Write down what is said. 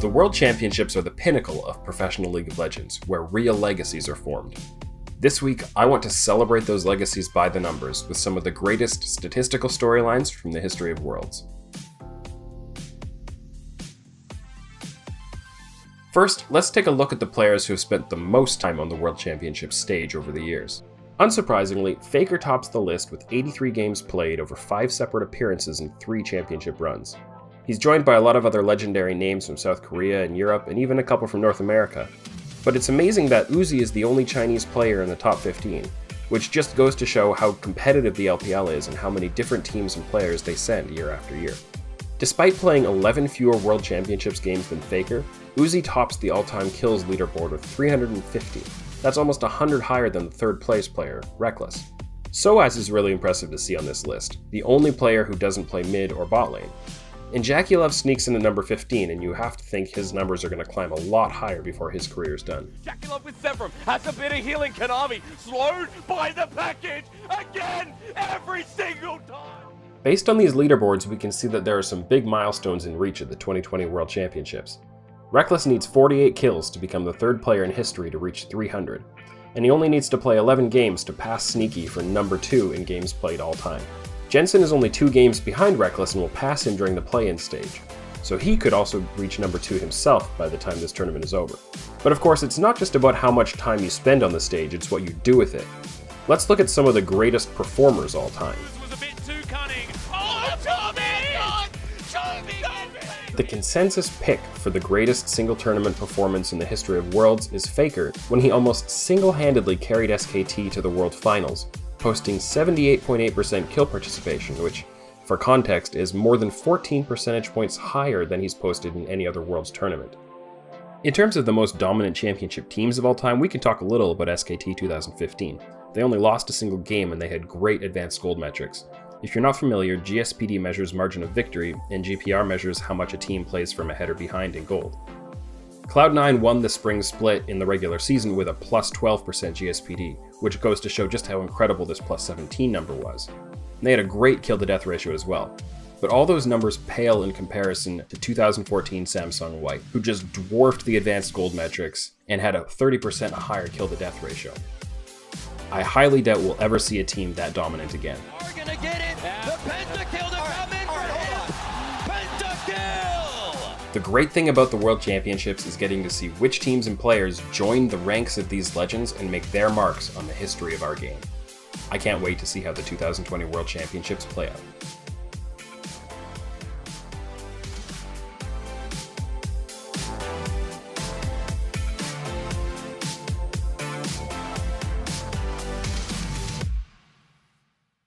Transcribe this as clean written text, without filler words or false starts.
The World Championships are the pinnacle of professional League of Legends, where real legacies are formed. This week, I want to celebrate those legacies by the numbers with some of the greatest statistical storylines from the history of Worlds. First, let's take a look at the players who have spent the most time on the World Championships stage over the years. Unsurprisingly, Faker tops the list with 83 games played over 5 separate appearances and 3 championship runs. He's joined by a lot of other legendary names from South Korea and Europe, and even a couple from North America. But it's amazing that Uzi is the only Chinese player in the top 15, which just goes to show how competitive the LPL is and how many different teams and players they send year after year. Despite playing 11 fewer World Championships games than Faker, Uzi tops the all-time kills leaderboard with 350. That's almost 100 higher than the third place player, Reckless. Soaz is really impressive to see on this list, the only player who doesn't play mid or bot lane. And Jakilov sneaks into number 15, and you have to think his numbers are going to climb a lot higher before his career's done. Jakilov with Sevram has a bit of healing. Konami slowed by the package again, every single time. Based on these leaderboards, we can see that there are some big milestones in reach at the 2020 World Championships. Reckless needs 48 kills to become the third player in history to reach 300, and he only needs to play 11 games to pass Sneaky for number 2 in games played all time. Jensen is only 2 games behind Reckless and will pass him during the play-in stage, so he could also reach number 2 himself by the time this tournament is over. But of course, it's not just about how much time you spend on the stage, it's what you do with it. Let's look at some of the greatest performers all time. The consensus pick for the greatest single tournament performance in the history of Worlds is Faker, when he almost single-handedly carried SKT to the World Finals, posting 78.8% kill participation, which, for context, is more than 14 percentage points higher than he's posted in any other Worlds tournament. In terms of the most dominant championship teams of all time, we can talk a little about SKT 2015. They only lost a single game and they had great advanced gold metrics. If you're not familiar, GSPD measures margin of victory, and GPR measures how much a team plays from ahead or behind in gold. Cloud9 won the spring split in the regular season with a plus 12% GSPD, which goes to show just how incredible this plus 17 number was. And they had a great kill-to-death ratio as well. But all those numbers pale in comparison to 2014 Samsung White, who just dwarfed the advanced gold metrics and had a 30% higher kill-to-death ratio. I highly doubt we'll ever see a team that dominant again. Gonna get it. The pentakill to come in for him. Pentakill! The great thing about the World Championships is getting to see which teams and players join the ranks of these legends and make their marks on the history of our game. I can't wait to see how the 2020 World Championships play out.